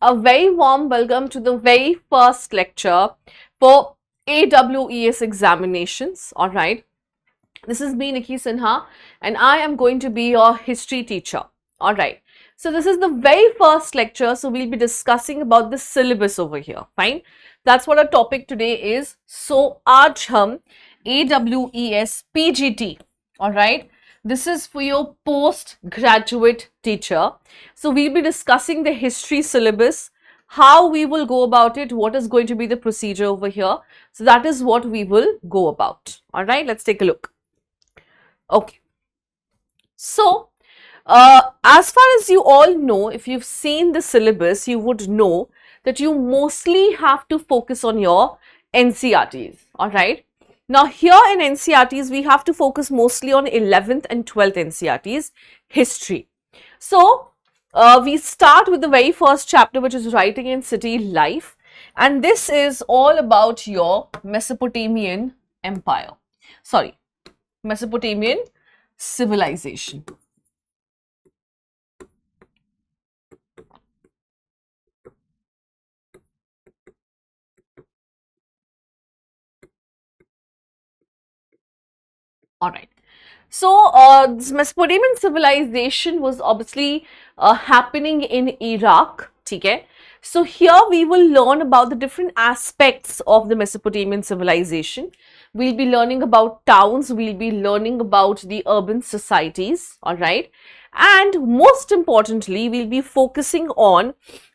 a very warm welcome to the very first lecture for AWES examinations. All right. This is me, Nikki Sinha, and I am going to be your history teacher. All right. So this is the very first lecture. So we'll be discussing about the syllabus over here. Fine. That's what our topic today is. So आज हम AWES PGT. All right. This is for your postgraduate teacher. So we'll be discussing the history syllabus, how we will go about it, what is going to be the procedure over here. So that is what we will go about. All right, let's take a look. Okay. So, as far as you all know, if you've seen the syllabus, you would know that you mostly have to focus on your NCERTs. All right. Now, here in NCERTs, we have to focus mostly on 11th and 12th NCERTs, history. So, we start with the very first chapter, which is writing in city life. And this is all about your Mesopotamian empire. Sorry, Mesopotamian civilization. All right. So, this Mesopotamian civilization was obviously happening in Iraq. Okay. So, here we will learn about the different aspects of the Mesopotamian civilization. We'll be learning about towns. We'll be learning about the urban societies. All right. And most importantly, we'll be focusing on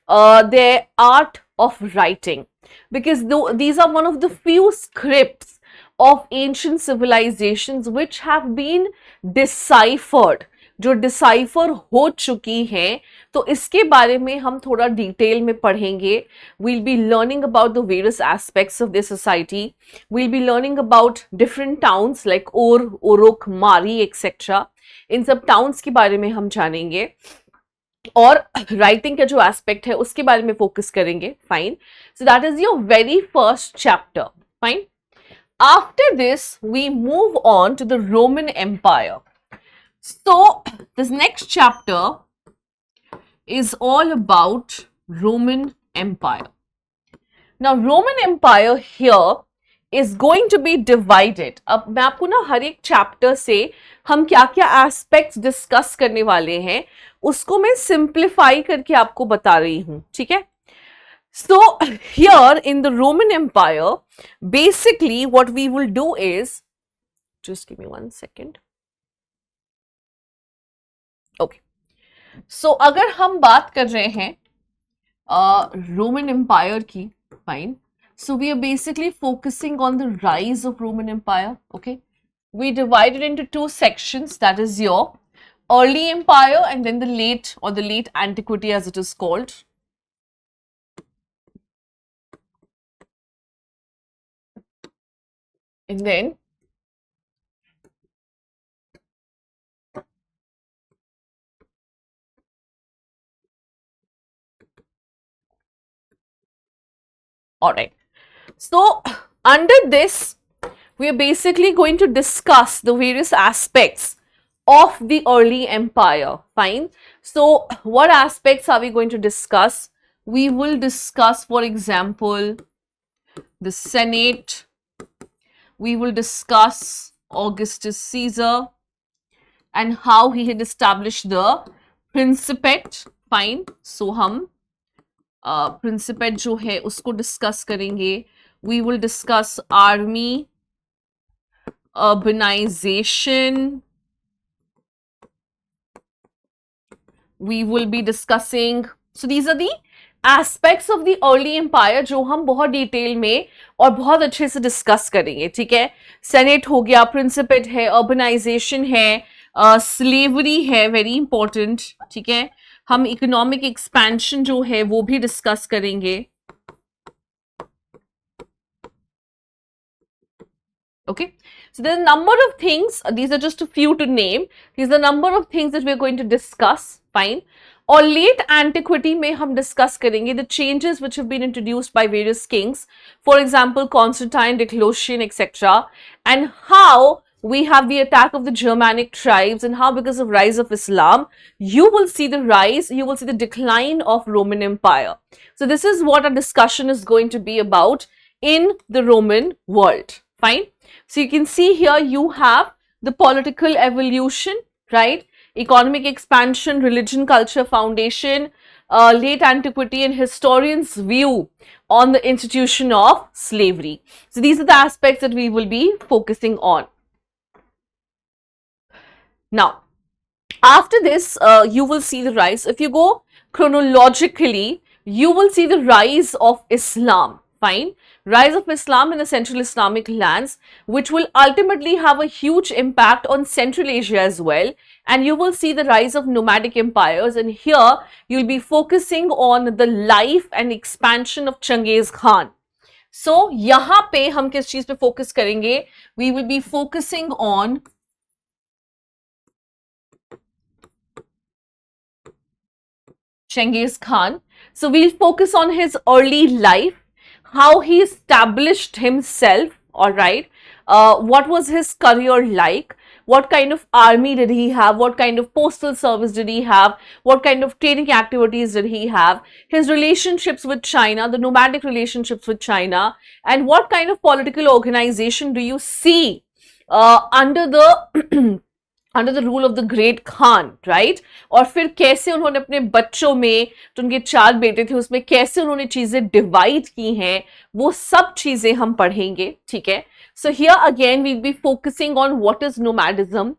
their art of writing, because these are one of the few scripts of ancient civilizations which have been deciphered, जो decipher हो चुकी हैं. तो इसके बारे में हम थोड़ा डिटेल में पढ़ेंगे. We'll be learning about the various aspects of this society. We'll be learning about different towns like Ur, Uruk, Mari, etc. इन सब टाउन्स के बारे में हम जानेंगे और राइटिंग का जो एस्पेक्ट है उसके बारे में फोकस करेंगे. Fine. So that is your very first chapter. Fine. After this, we move on to the Roman Empire. So, this next chapter is all about Roman Empire. Now, Roman Empire here is going to be divided. अब मैं आपको ना हर एक chapter से हम क्या क्या aspects discuss करने वाले हैं उसको मैं सिंप्लीफाई करके आपको बता रही हूँ. ठीक है. So, here in the Roman Empire, basically what we will do is, just give me 1 second. Okay. So, अगर हम बात कर रहे हैं Roman Empire की, fine. So, we are basically focusing on the rise of Roman Empire. Okay. We divide it into two sections, that is your early empire and then the late or the late antiquity as it is called. And then all right. So under this, we are basically going to discuss the various aspects of the early empire. Fine. So what aspects are we going to discuss? We will discuss, for example, the Senate. We will discuss Augustus Caesar and how he had established the Principate. Fine. So हम Principate जो है उसको discuss करेंगे. We will discuss army, urbanization. We will be discussing. So these are the aspects of the early empire जो हम बहुत detail में और बहुत अच्छे से डिस्कस करेंगे. ठीक है. सेनेट हो गया, प्रिंसिपेट है, अर्बनाइजेशन है, स्लेवरी है, वेरी इंपॉर्टेंट. ठीक है. हम इकोनॉमिक एक्सपेंशन जो है वो भी डिस्कस करेंगे. Okay. So there's a number of things. These are just a few to name. These are a number of things that we're going to discuss. Fine. और late antiquity में हम discuss करेंगे the changes which have been introduced by various kings, for example Constantine, Diocletian, etc. and how we have the attack of the Germanic tribes, and how because of rise of Islam, you will see the decline of Roman Empire. So this is what our discussion is going to be about in the Roman world. Fine. So you can see here you have the political evolution, right? Economic expansion, religion, culture, foundation, late antiquity, and historians' view on the institution of slavery. So these are the aspects that we will be focusing on. Now, after this, you will see the rise. If you go chronologically, you will see the rise of Islam. Fine. Rise of Islam in the Central Islamic lands, which will ultimately have a huge impact on Central Asia as well. And you will see the rise of nomadic empires. And here, you'll be focusing on the life and expansion of Genghis Khan. So, यहाँ पे हम किस चीज पे focus करेंगे? We will be focusing on Genghis Khan. So, we'll focus on his early life, how he established himself, all right, what was his career like, what kind of army did he have, what kind of postal service did he have, what kind of trading activities did he have, his relationships with China, the nomadic relationships with China, and what kind of political organization do you see under the under the rule of the great Khan, right? और फिर कैसे उन्होंने अपने बच्चों में, जो उनके 4 बेटे थे, उसमें कैसे उन्होंने चीजें डिवाइड की हैं, वो सब चीजें हम पढ़ेंगे, ठीक है? So here again we'll be focusing on what is nomadism,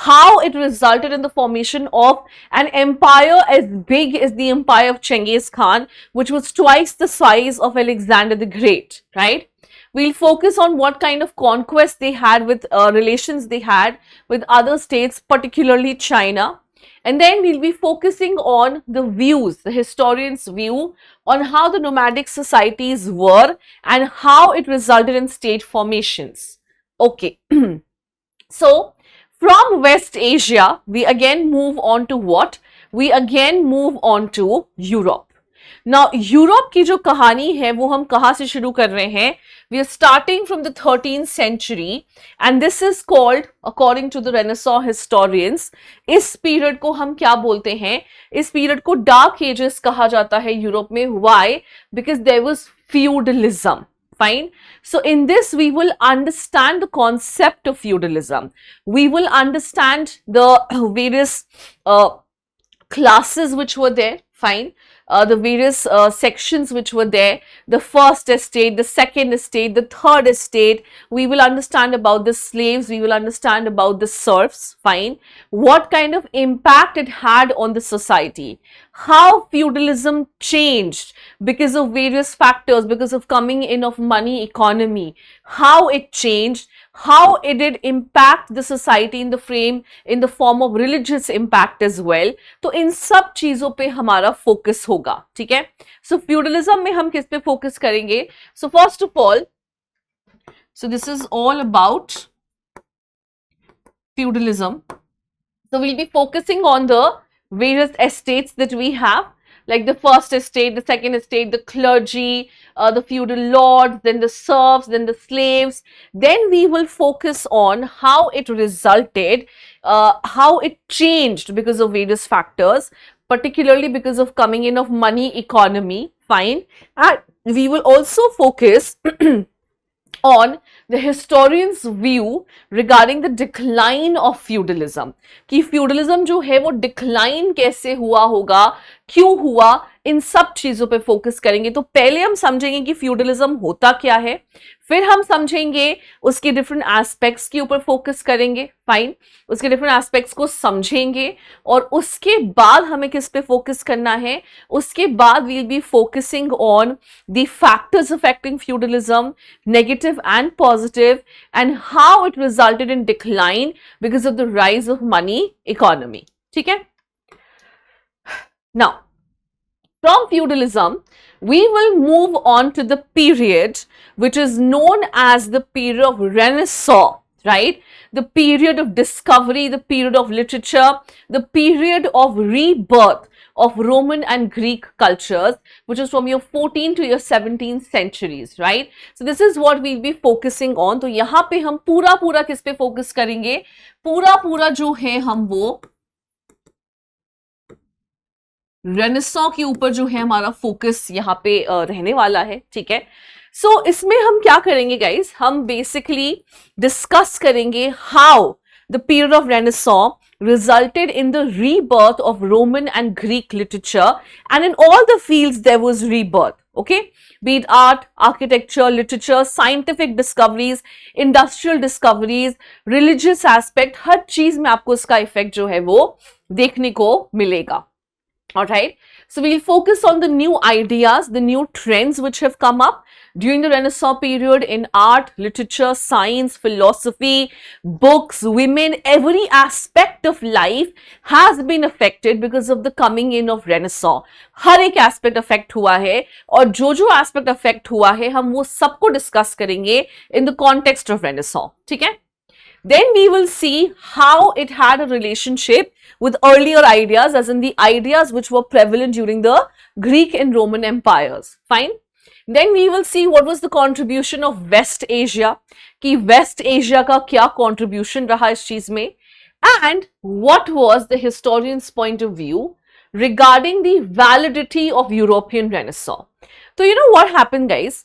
how it resulted in the formation of an empire as big as the empire of Genghis Khan, which was twice the size of Alexander the Great, right? We'll focus on what kind of conquest they had with relations they had with other states, particularly China. And then we'll be focusing on the views, the historians' view on how the nomadic societies were and how it resulted in state formations. Okay. So, from West Asia, we again move on to what? We again move on to Europe. Now, Europe की जो कहानी है वो हम कहाँ से शुरू कर रहे हैं? We are starting from the 13th century and this is called, according to the Renaissance historians, इस पीरियड को हम क्या बोलते हैं? इस पीरियड को डार्क एजेस कहा जाता है यूरोप में. Why? Because there was feudalism. Fine. So in this we will understand the concept of feudalism. We will understand the various classes which were there. Fine. The various sections which were there, the first estate, the second estate, the third estate. We will understand about the slaves, we will understand about the serfs, fine. What kind of impact it had on the society, how feudalism changed because of various factors, because of coming in of money economy, how it changed, how it did impact the society in the form of religious impact as well. तो इन सब चीजों पे हमारा focus होगा, ठीक है? So feudalism में हम किस पे फोकस करेंगे? So first of all, so this is all about feudalism. So we'll be focusing on the various estates that we have, like the first estate, the second estate, the clergy, the feudal lords, then the serfs, then the slaves. Then we will focus on how it resulted, how it changed because of various factors, particularly because of coming in of money economy, fine. And we will also focus on the historian's view regarding the decline of feudalism, कि feudalism जो है वो decline कैसे हुआ होगा, क्यों हुआ, इन सब चीजों पे फोकस करेंगे. तो पहले हम समझेंगे कि feudalism होता क्या है, फिर हम समझेंगे उसके डिफरेंट एस्पेक्ट्स के ऊपर फोकस करेंगे, फाइन, उसके डिफरेंट एस्पेक्ट्स को समझेंगे और उसके बाद हमें किस पे फोकस करना है, उसके बाद we will be focusing on the factors affecting feudalism, negative and positive, and how it resulted in decline because of the rise of money economy. ठीक है? Now from feudalism, we will move on to the period which is known as the period of Renaissance. right? The period of discovery, the period of literature, the period of rebirth of Roman and Greek cultures, which is from your 14th to your 17th centuries, right? So this is what we'll be focusing on. तो यहाँ पे हम पूरा किस पे focus करेंगे? पूरा जो है हम वो रेनेसां के ऊपर जो है हमारा फोकस यहाँ पे रहने वाला है, ठीक है? सो इसमें हम क्या करेंगे गाइस? हम बेसिकली डिस्कस करेंगे how the period of renaissance resulted in the rebirth of Roman and Greek literature, and in all the fields there was rebirth, okay? Be it art, architecture, literature, scientific discoveries, industrial discoveries, religious aspect, हर चीज में आपको इसका effect जो है वो देखने को मिलेगा. All right, so we'll focus on the new ideas, the new trends which have come up during the Renaissance period in art, literature, science, philosophy, books, women. Every aspect of life has been affected because of the coming in of Renaissance. हर एक aspect affect हुआ है और जो aspect affect हुआ है हम वो सबको discuss करेंगे in the context of Renaissance. ठीक है? Then we will see how it had a relationship with earlier ideas, as in the ideas which were prevalent during the Greek and Roman empires. Fine. Then we will see what was the contribution of West Asia, कि West Asia का क्या contribution रहा इस चीज में, and what was the historian's point of view regarding the validity of European Renaissance. तो you know what happened guys,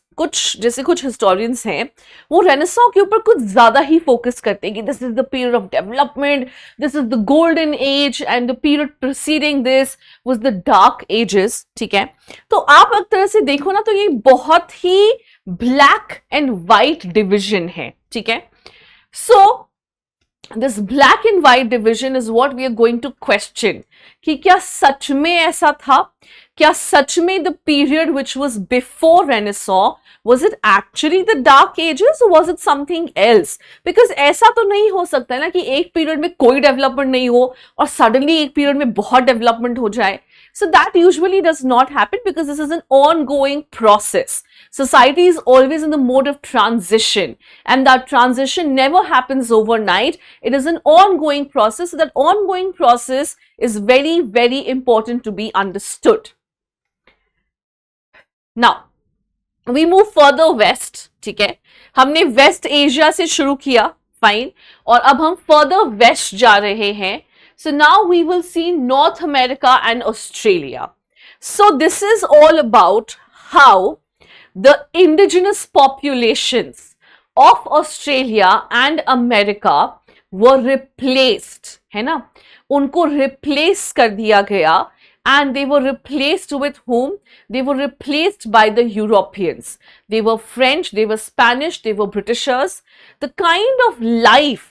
जैसे कुछ हिस्टोरियंस हैं वो रेनेसां के ऊपर कुछ ज्यादा ही फोकस करते हैं कि this is the period of development, this is the golden age and the period preceding this was the dark ages. ठीक है, तो आप एक तरह से देखो ना तो ये बहुत ही ब्लैक एंड व्हाइट डिविजन है. ठीक है, सो this black and white division is what we are going to question कि क्या सच में ऐसा था, क्या सच में the period which was before Renaissance was it actually the dark ages or was it something else? Because ऐसा तो नहीं हो सकता है ना कि एक पीरियड में कोई डेवलपमेंट नहीं हो और सडनली एक पीरियड में बहुत डेवलपमेंट हो जाए. So that usually does not happen because this is an ongoing process. Society is always in the mode of transition and that transition never happens overnight. It is an ongoing process. So that ongoing process is very, very important to be understood. Now, we move further west. ठीक है, हमने waste Asia से शुरू किया, fine, और अब हम further waste जा रहे हैं. So now we will see North America and Australia. So this is all about how the indigenous populations of Australia and America were replaced, है ना, उनको replace कर दिया गया. And they were replaced with whom? They were replaced by the Europeans. They were French, they were Spanish, they were Britishers. The kind of life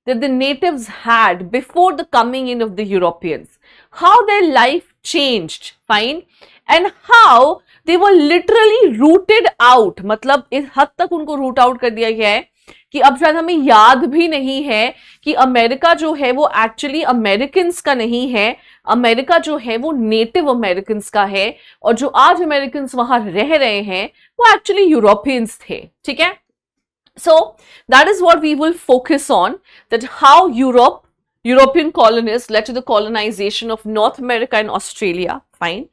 that the natives had before the coming in of the Europeans, how their life changed, fine, and how they were literally rooted out. मतलब इस हद तक उनको root out कर दिया गया है कि अब शायद हमें याद भी नहीं है कि अमेरिका जो है वो एक्चुअली अमेरिकन का नहीं है, अमेरिका जो है वो नेटिव अमेरिकन का है, और जो आज अमेरिकन वहां रह रहे हैं वो एक्चुअली यूरोपियंस थे. ठीक है, so that is what we will focus on, that how European colonists led to the colonization of North America and Australia, fine,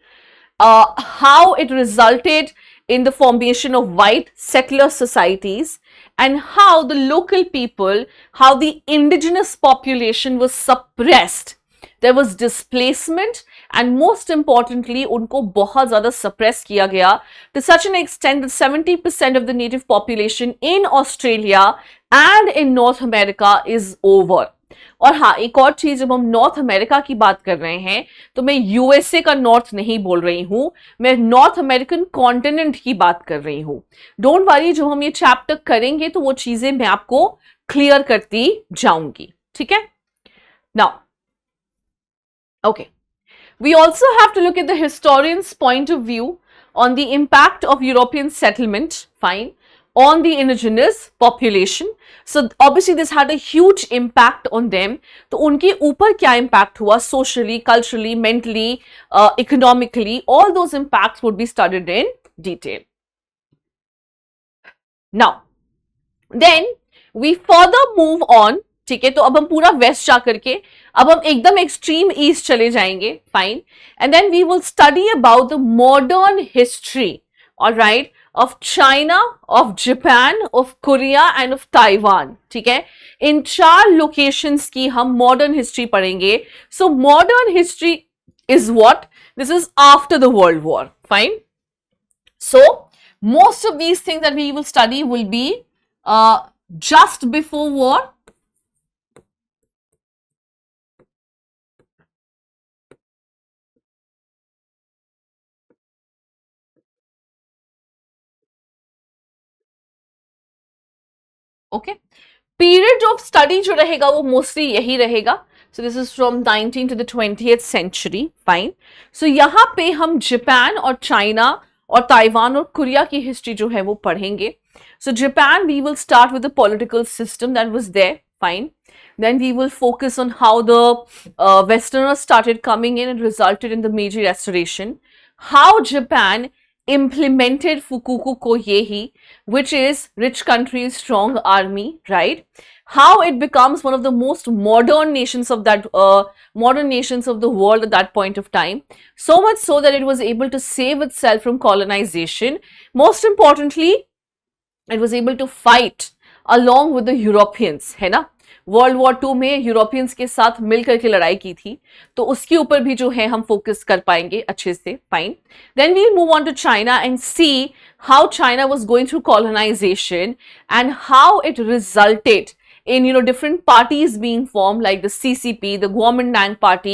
how it resulted in the formation of white settler societies, and how the local people, how the indigenous population was suppressed. There was displacement and most importantly उनको बहुत ज़्यादा suppress किया गया to such an extent that 70% of the native population in Australia and in North America is over. और हाँ, एक और चीज, जब हम नॉर्थ अमेरिका की बात कर रहे हैं तो मैं यूएसए का नॉर्थ नहीं बोल रही हूं, मैं नॉर्थ अमेरिकन कॉन्टिनेंट की बात कर रही हूं. डोंट वरी, जो हम ये चैप्टर करेंगे तो वो चीजें मैं आपको क्लियर करती जाऊंगी. ठीक है, now okay, we also have to look at the historian's point of view on the impact of European settlement, fine, on the indigenous population. So obviously this had a huge impact on them. तो उनके ऊपर क्या impact हुआ socially, culturally, mentally, economically, all those impacts would be studied in detail. Now, then we further move on, ठीक है, तो अब हम पूरा वेस्ट जा करके अब हम एकदम एक्सट्रीम ईस्ट चले जाएंगे, fine, and then we will study about the modern history, alright, of China, of Japan, of Korea and of Taiwan, ठीक है। इन 4 लोकेशंस की हम मॉडर्न हिस्ट्री पढ़ेंगे। So modern history is what? This is after the world war, fine. So most of these things that we will study will be just before war, okay, period of study जो रहेगा वो mostly यही रहेगा। So this is from 19th to the 20th century, fine. So यहाँ पे हम Japan और China और ताइवान और कोरिया की हिस्ट्री जो है वो पढ़ेंगे। So Japan we will start with the political system that was there, fine. Then we will focus on how the Westerners started coming in and resulted in the Meiji Restoration. How Japan implemented Fukuku Koyei, which is rich country's strong army, right? How it becomes one of the most modern nations of that modern nations of the world at that point of time. So much so that it was able to save itself from colonization. Most importantly, it was able to fight along with the Europeans, है ना? World war 2 में Europeans के साथ मिलकर के लड़ाई की थी, तो उसके ऊपर भी जो है हम फोकस कर पाएंगे अच्छे से, fine. Then we move on to China and see how China was going through colonization and how it resulted in different parties being formed like the CCP, the Kuomintang party,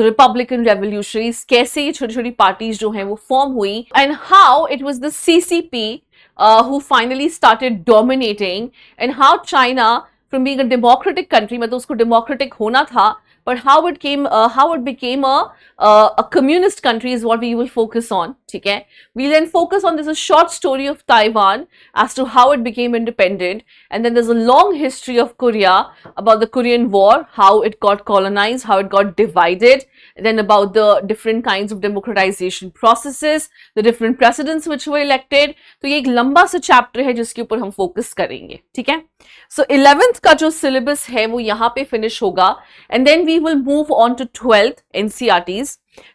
the Republican Revolutionaries, कैसे ये छोटी छोटी parties जो हैं वो form हुई, and how it was the CCP who finally started dominating, and how China from being a democratic country, मतलब उसको democratic होना था, but how it became a communist country is what we will focus on, ठीक है। We then focus on this a short story of Taiwan as to how it became independent, and then there's a long history of Korea about the Korean War, how it got colonized, how it got divided, and then about the different kinds of democratization processes, the different presidents which were elected। तो ये एक लंबा सा chapter है जिसके ऊपर हम focus करेंगे, ठीक है। सो 11th का जो सिलेबस है वो यहाँ पे फिनिश होगा, and then we will move on to 12th NCERTs.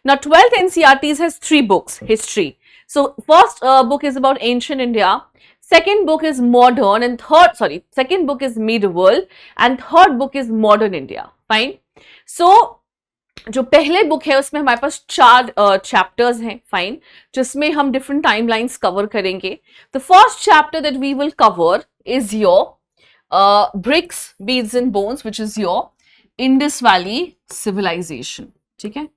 Now 12th NCERTs has 3 books history. So first book is about ancient India, second book is modern, and second book is medieval, and third book is modern India, fine. So जो पहले book है उसमें हमारे पास 4 chapters हैं, fine, जिसमें हम different timelines cover करेंगे। The first chapter that we will cover is your bricks, beads and bones, which is your Indus valley civilization, ठीक है।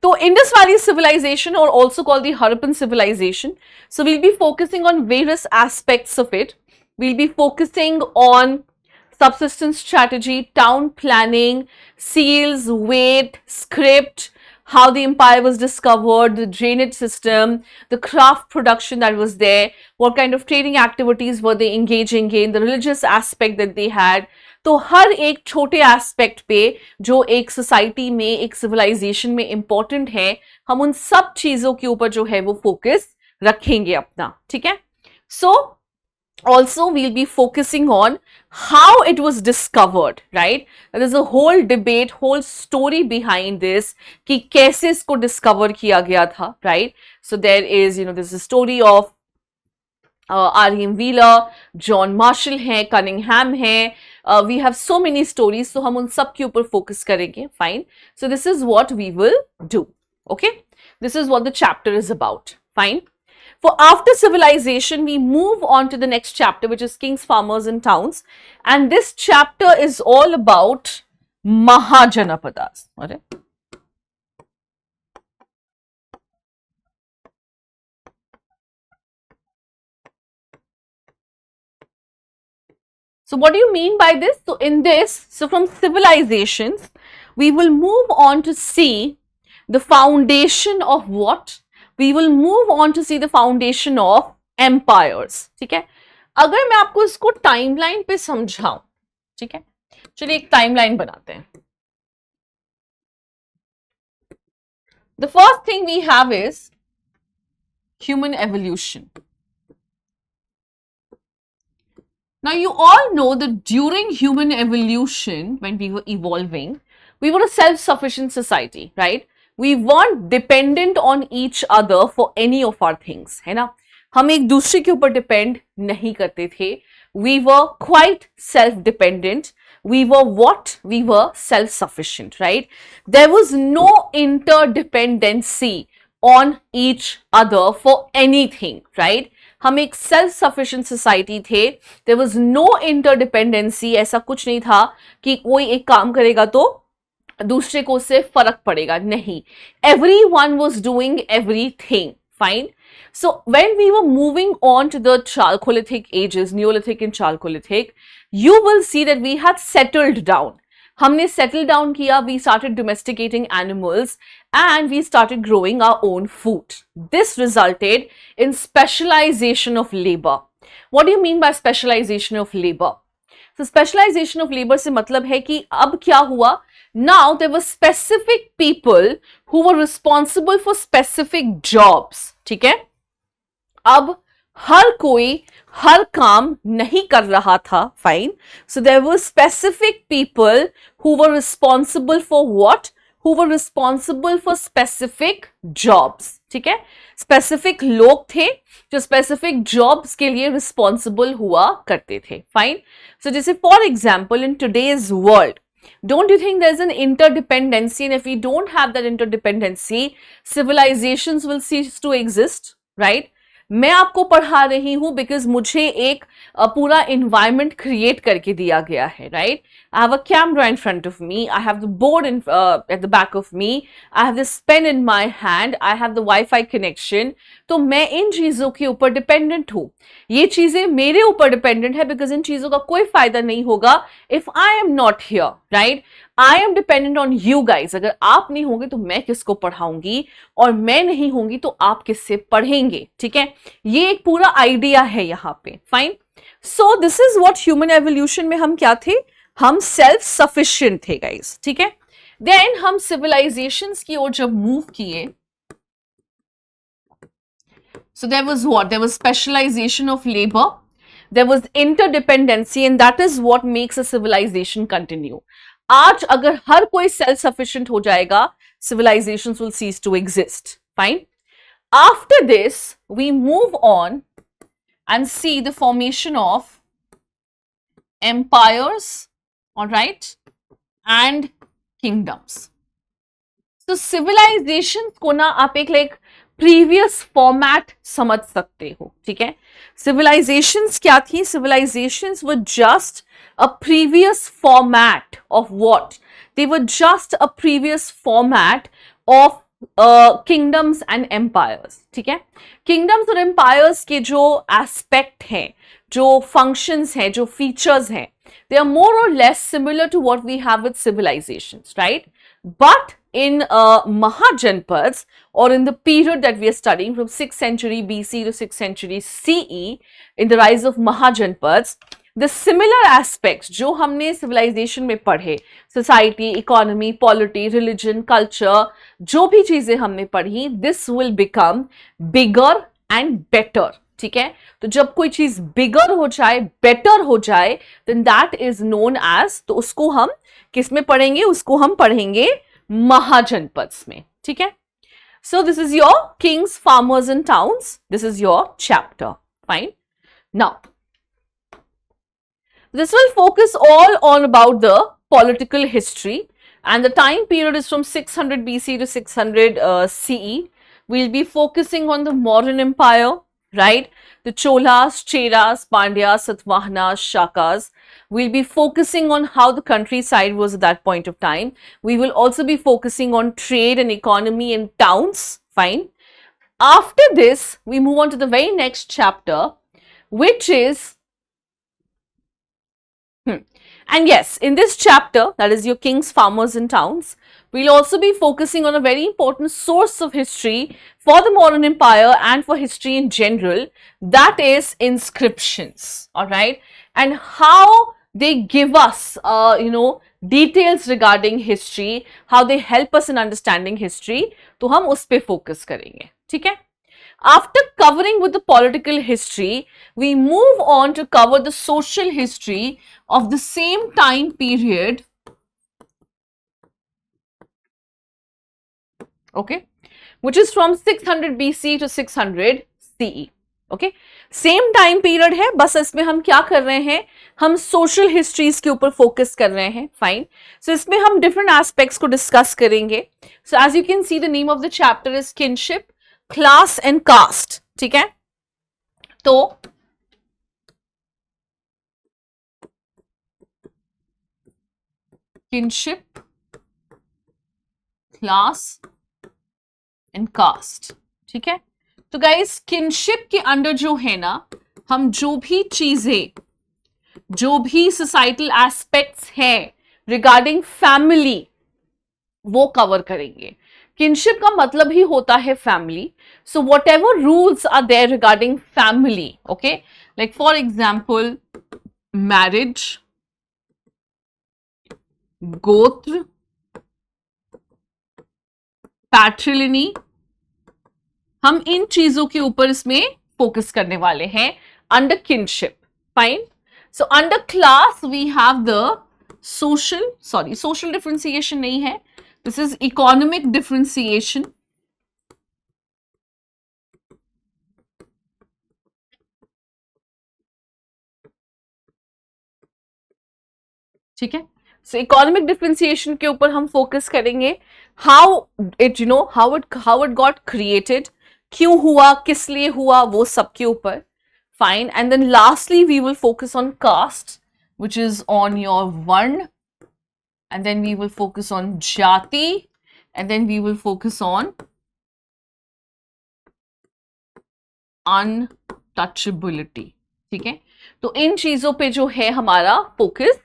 So Indus Valley Civilization, or also called the Harappan Civilization. So we'll be focusing on various aspects of it. We'll be focusing on subsistence strategy, town planning, seals, weight, script, how the empire was discovered, the drainage system, the craft production that was there, what kind of trading activities were they engaging in, the religious aspect that they had. तो हर एक छोटे aspect पे जो एक society में, एक civilisation में important है, हम उन सब चीजों के ऊपर जो है वो फोकस रखेंगे अपना, ठीक है। सो also we'll be focusing on how it was discovered, right? There is a whole debate, whole story behind this कि कैसे इसको discover किया गया था, right? So there is, there's a story of R.M. Wheeler, John Marshall है, Cunningham है, we have so many stories, so हम उन सब के ऊपर focus करेंगे, fine. So this is what we will do, okay? This is what the chapter is about, fine. For after civilization, we move on to the next chapter, which is kings, farmers and towns, and this chapter is all about Mahajanapadas, okay? So what do you mean by this? So in this, so from civilizations, we will move on to see the foundation of what? We will move on to see the foundation of empires, ठीक है। अगर मैं आपको इसको timeline पे समझाऊं, ठीक है, चलिए एक टाइमलाइन बनाते हैं। The first thing we have is human evolution. Now, you all know that during human evolution, when we were evolving, we were a self-sufficient society, right? We weren't dependent on each other for any of our things, है ना? हम एक दूसरे के ऊपर depend नहीं करते थे. We were quite self-dependent. We were what? We were self-sufficient, right? There was no interdependency on each other for anything, right? हम एक सेल्फ सफिशिएंट सोसाइटी थे. There was no interdependency. ऐसा कुछ नहीं था कि कोई एक काम करेगा तो दूसरे को उससे फर्क पड़ेगा. नहीं, everyone was doing everything. Fine. So when we were moving on to the Chalcolithic ages, Neolithic and Chalcolithic, you will see that we had settled down. हमने settle down किया. We started domesticating animals and we started growing our own food. This resulted in specialization of labor. What do you mean by specialization of labor? So specialization of labor से मतलब है कि अब क्या हुआ? Now there were specific people who were responsible for specific jobs. ठीक है? अब हर कोई हर काम नहीं कर रहा था. Fine. So there were specific people who were responsible for what? Who were responsible for specific jobs. ठीक है? स्पेसिफिक लोग थे जो स्पेसिफिक जॉब्स के लिए रिस्पॉन्सिबल हुआ करते थे. फाइन. सो जैसे for example in today's world, don't you think there's an interdependency, and if we don't have that interdependency, civilizations will cease to exist, right? मैं आपको पढ़ा रही हूं बिकॉज मुझे एक पूरा इन्वायरमेंट क्रिएट करके दिया गया है, right? I have a camera in front of me, I have the board at the back of me, I have this pen in my hand, I have the Wi-Fi connection. तो मैं इन चीज़ों के ऊपर dependent हूँ. ये चीज़ें मेरे ऊपर डिपेंडेंट है बिकॉज इन चीज़ों का कोई फायदा नहीं होगा if I am not here, right? I am dependent on you guys. अगर आप नहीं होंगे तो मैं किसको पढ़ाऊंगी, और मैं नहीं होंगी तो आप किससे पढ़ेंगे. ठीक है? ये एक पूरा आइडिया है यहाँ पे. Fine. So this is what human evolution में हम क्या थे? हम सेल्फ सफिशिएंट थे गाइज. ठीक है? देन हम सिविलाइजेशंस की ओर जब मूव किए, so there was what? There was specialization of labor, there was interdependency, and that is what makes a civilization continue. आज अगर हर कोई self sufficient हो जाएगा, civilizations will cease to exist. Fine. After this, we move on and see the formation of empires, all right, and kingdoms. So civilizations को ना आप एक like previous format समझ सकते हो. ठीक है? सिविलाइजेशंस क्या थी? Civilizations were just a previous format of what? They were just a previous format of kingdoms and empires. ठीक है? किंगडम्स और एम्पायर्स के जो एस्पेक्ट हैं, जो फंक्शंस हैं, जो फीचर्स हैं, they are more or less similar to what we have with civilizations, right? But in Mahajanpads, or in the period that we are studying from 6th century BC to 6th century CE, in the rise of Mahajanpads, the similar aspects जो हमने civilization में पढ़े, society, economy, polity, religion, culture, जो भी चीजें हमने पढ़ी, this will become bigger and better. ठीक है? तो जब कोई चीज बिगर हो जाए, बेटर हो जाए, then that is known as, तो उसको हम किस में पढ़ेंगे? उसको हम पढ़ेंगे महाजनपद्स में. ठीक है? So this is your kings, farmers and towns. This is your chapter. Fine. Now, this will focus all on about the political history, and the time period is from 600 BC to 600 CE. We'll be focusing on the modern empire, right? The Cholas, Cheras, Pandyas, Satavahanas, Shakas. We'll be focusing on how the countryside was at that point of time. We will also be focusing on trade and economy and towns. Fine. After this, we move on to the very next chapter, which is and yes, in this chapter, that is your kings, farmers and towns, we'll also be focusing on a very important source of history for the modern empire and for history in general, that is inscriptions, all right, and how they give us, details regarding history, how they help us in understanding history, तो हम उस पे focus करेंगे, ठीक है. After covering with the political history, we move on to cover the social history of the same time period. Okay, which is from 600 BC to 600 CE. Okay, same time period है, बस इसमें हम क्या कर रहे हैं, हम सोशल हिस्ट्रीज के ऊपर फोकस कर रहे हैं. फाइन. सो इसमें हम डिफरेंट एस्पेक्ट्स को डिस्कस करेंगे. So as you can see the name of the chapter is kinship, class and caste. ठीक है, तो किनशिप, क्लास एंड कास्ट. ठीक है, तो गाइस किनशिप के अंडर जो है ना, हम जो भी चीजें, जो भी सोसाइटल एस्पेक्ट्स हैं रिगार्डिंग फैमिली, वो कवर करेंगे. किनशिप का मतलब ही होता है family. So whatever rules are there regarding family, okay, like for example marriage, gotra, patriliny, हम इन चीजों के ऊपर इसमें फोकस करने वाले हैं under kinship. Fine. So under class we have the social differentiation नहीं है, दिस इज इकोनॉमिक डिफरेंशिएशन. ठीक है, सो इकोनॉमिक डिफरेंशिएशन के ऊपर हम फोकस करेंगे. How it how it got created, क्यों हुआ, किस लिए हुआ, वो सब के ऊपर. Fine. And then lastly we will focus on caste, which is on your varna, and then we will focus on jati, and then we will focus on untouchability. ठीक है, तो इन चीजों पे जो है हमारा फोकस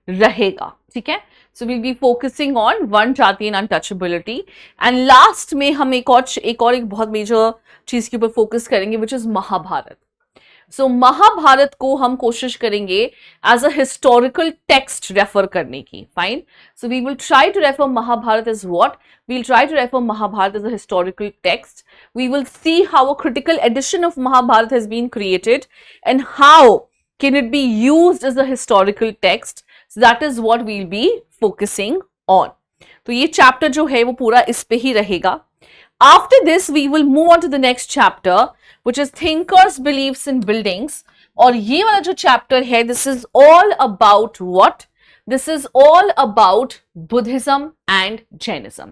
रहेगा. ठीक है, so will be focusing on वर्ण, जाति एंड अनटचेबिलिटी. एंड लास्ट में हम एक बहुत मेजर चीज के ऊपर फोकस करेंगे, विच इज महाभारत. सो महाभारत को हम कोशिश करेंगे as a historical text refer करने की. Fine. So we will try to refer Mahabharata as what, we will try to refer Mahabharata as a historical text. We will see how a critical edition of Mahabharata has been created and how can it be used as a historical text. So that is what we will be focusing on. तो ये chapter जो है वो पूरा इस पे ही रहेगा. After this, we will move on to the next chapter, which is Thinkers, Beliefs in Buildings. और ये वाला जो chapter है, this is all about what? This is all about Buddhism and Jainism.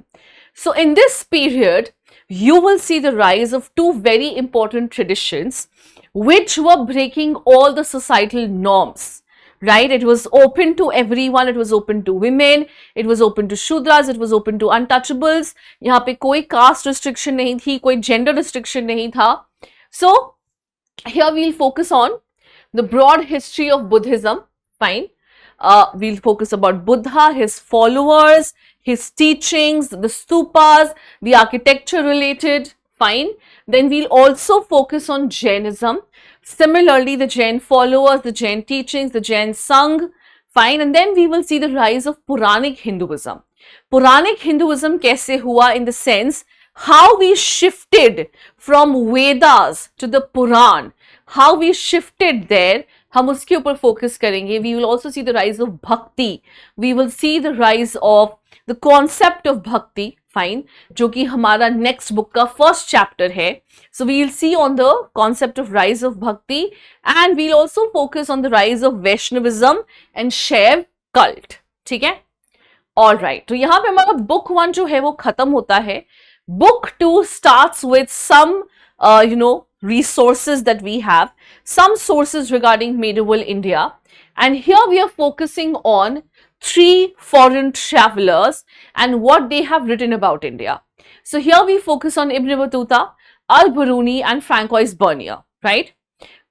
So in this period, you will see the rise of two very important traditions, which were breaking all the societal norms. Right? It was open to everyone. It was open to women. It was open to Shudras. It was open to untouchables. यहाँ पे कोई caste restriction नहीं थी, कोई gender restriction नहीं था. So here we'll focus on the broad history of Buddhism. Fine. We'll focus about Buddha, his followers, his teachings, the stupas, the architecture related. Fine. Then we'll also focus on Jainism. Similarly, the Jain followers, the Jain teachings, the Jain Sangh. Fine. And then we will see the rise of Puranic Hinduism. Puranic Hinduism kaise hua, in the sense how we shifted from Vedas to the Puran. How we shifted there. हम उसके ऊपर focus करेंगे. We will also see the rise of Bhakti. We will see the rise of the concept of Bhakti. Fine, जो कि हमारा next book का first chapter है. So we will see on the concept of rise of Bhakti and we'll also focus on the rise of Vaishnavism and Shaiva cult. ठीक है, all right. तो यहाँ पे हमारा बुक 1 जो है वो खत्म होता है. Book 2 starts with some resources that we have, some sources regarding medieval India, and here we are focusing on 3 foreign travelers and what they have written about India. So here we focus on Ibn Battuta, Al-Biruni and Francois Bernier, right?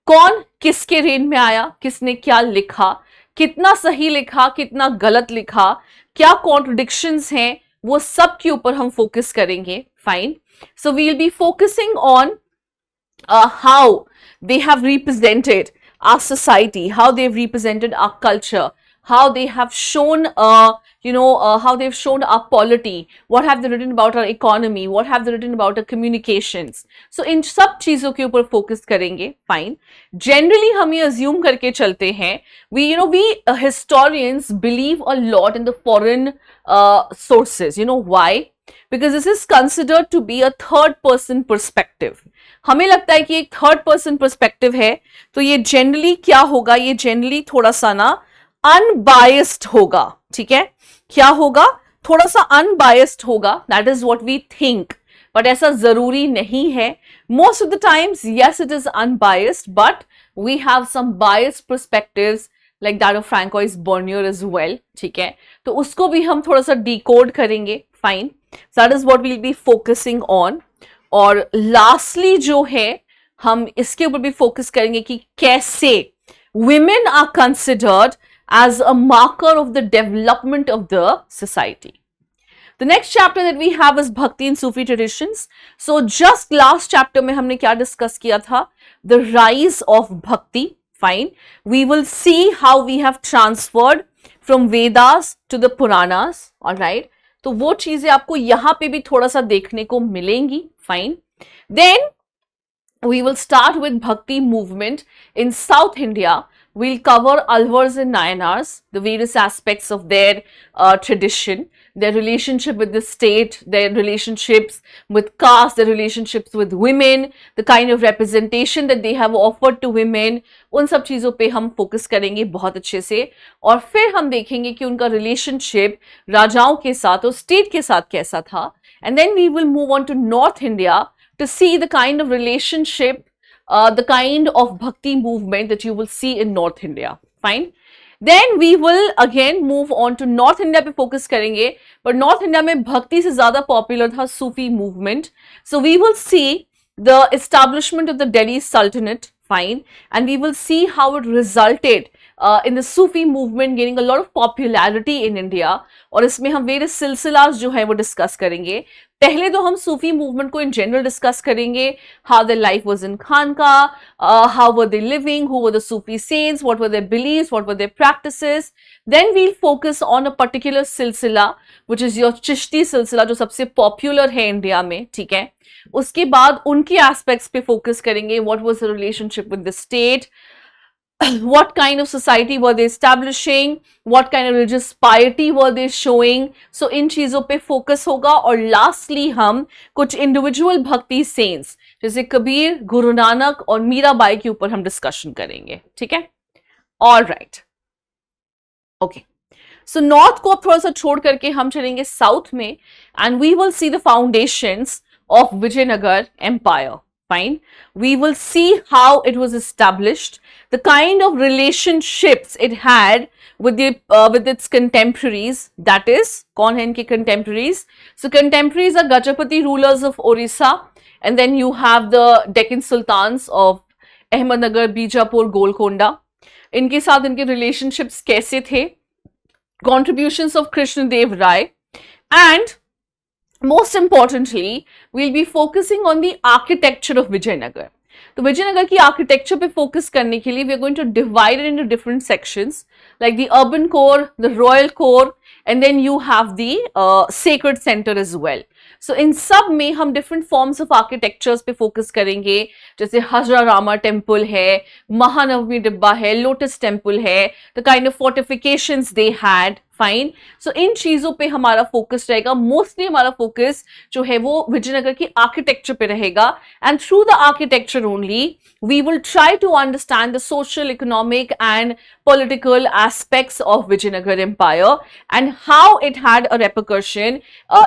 कौन किसके rain में आया, किसने क्या लिखा, कितना सही लिखा, कितना गलत लिखा, क्या कॉन्ट्रडिक्शंस हैं, वो सब के ऊपर हम फोकस करेंगे. Fine. So we will be focusing on how they have represented our society, how they've represented our culture, how they have shown how they've shown our polity, what have they written about our economy, what have they written about our communications. So इन सब चीजों के ऊपर focus करेंगे. Fine. Generally हम ये assume करके चलते हैं, we historians believe a lot in the foreign sources. Why? Because this is considered to be a third person perspective. हमें लगता है कि एक थर्ड पर्सन पर्सपेक्टिव है, तो ये जनरली क्या होगा, ये जनरली थोड़ा सा ना अनबायस्ड होगा. ठीक है, क्या होगा, थोड़ा सा अनबायस्ड होगा. That is what we think, but ऐसा जरूरी नहीं है. Most of the times yes it is unbiased, but we have some biased perspectives like that of Francois Bernier as well. ठीक है, तो उसको भी हम थोड़ा सा डिकोड करेंगे. Fine. That is what we will be focusing on. और लास्टली जो है, हम इसके ऊपर भी फोकस करेंगे कि कैसे women are considered as a marker of the development of the society. The next chapter that we have is Bhakti in Sufi traditions. So just last chapter में हमने क्या डिस्कस किया था? The rise of Bhakti. Fine. We will see how we have transferred from Vedas to the Puranas. Alright. तो वो चीजें आपको यहाँ पे भी थोड़ा सा देखने को मिलेंगी. Fine. Then we will start with Bhakti movement in South India. We'll cover Alvars and Nayanars, the various aspects of their tradition, their relationship with the state, their relationships with caste, their relationships with women, the kind of representation that they have offered to women. उन सब चीज़ों पे हम focus करेंगे बहुत अच्छे से. और फिर हम देखेंगे कि उनका रिलेशनशिप राजाओं के साथ और स्टेट के साथ कैसा था. And then we will move on to North India to see the kind of relationship, the kind of bhakti movement that you will see in North India. Fine. Then we will again move on to North India पे focus करेंगे, but North India में भक्ति से ज़्यादा popular था Sufi movement. So we will see the establishment of the Delhi Sultanate. Fine. And we will see how it resulted in the Sufi movement gaining a lot of popularity in India. और इसमें हम various सिलसिलास जो है वो discuss करेंगे. पहले तो हम सूफी मूवमेंट को इन जनरल डिस्कस करेंगे. How their life was in khanqah, how were they living, who were the Sufi saints, what were their beliefs, what were their practices. Then we'll focus on a particular silsila which is your Chishti silsila, जो सबसे popular है India में. ठीक है, उसके बाद उनके aspects पे फोकस करेंगे. What was the relationship with the state, what kind of society were they establishing, what kind of religious piety were they showing. So इन चीजों पे फोकस होगा. और लास्टली हम कुछ इंडिविजुअल भक्ति सेंट्स जैसे कबीर, गुरु नानक और मीराबाई के ऊपर हम डिस्कशन करेंगे. ठीक है, all right. Okay, so north को थोड़ा सा छोड़ करके हम चलेंगे साउथ में, and we will see the foundations of Vijayanagar Empire. Fine. We will see how it was established, the kind of relationships it had with its contemporaries. That is, कौन है इनके contemporaries? So contemporaries are Gajapati rulers of Orissa, and then you have the Deccan Sultans of Ahmednagar, Bijapur, Golconda. इनके साथ इनके relationships कैसे थे? Contributions of Krishnadev Rai, and most importantly, we'll be focusing on the architecture of Vijayanagar. तो विजयनगर की architecture पे focus करने के लिए we are going to divide it into different sections, like the urban core, the royal core, and then you have the sacred center as well. So इन सब में हम different forms of architectures पे focus करेंगे, जैसे Hazara Rama temple है, महानवमी डिब्बा है, Lotus Temple है, the kind of fortifications they had. फाइन. सो इन चीजों पे हमारा फोकस रहेगा. मोस्टली हमारा फोकस जो है वो विजयनगर की आर्किटेक्चर पे रहेगा, and through the architecture only we will try to understand the social, economic and political aspects of Vijayanagar Empire and how it had a repercussion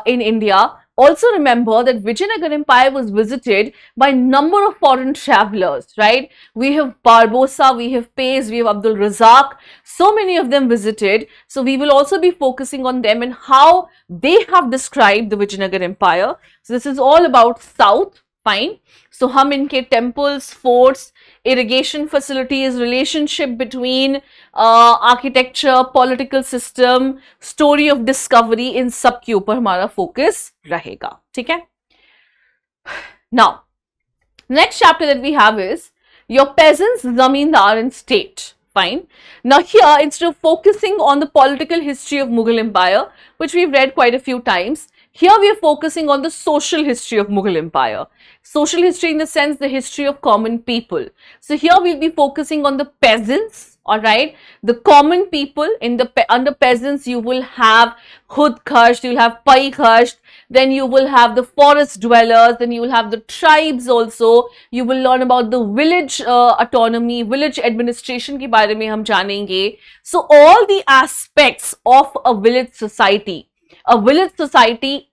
in India. Also remember that Vijayanagar Empire was visited by number of foreign travelers, right? We have Barbosa, we have Pais, we have Abdul Razak, so many of them visited. So we will also be focusing on them and how they have described the Vijayanagar Empire. So this is all about South. Fine. So हम इनके temples, forts, irrigation facilities, relationship between architecture, political system, story of discovery, इन सब के ऊपर हमारा focus रहेगा. ठीक है? Now, next chapter that we have is your peasants, zamindar and state. Fine. Now here, instead of focusing on the political history of Mughal Empire, which we've read quite a few times, here we are focusing on the social history of Mughal Empire. Social history in the sense the history of common people. So here we'll be focusing on the peasants, all right, the common people. Under peasants you will have Khud Khasht, you'll have Pai Khasht, then you will have the forest dwellers, then you will have the tribes also. You will learn about the village autonomy, village administration के बारे में हम जानेंगे. So all the aspects of a village society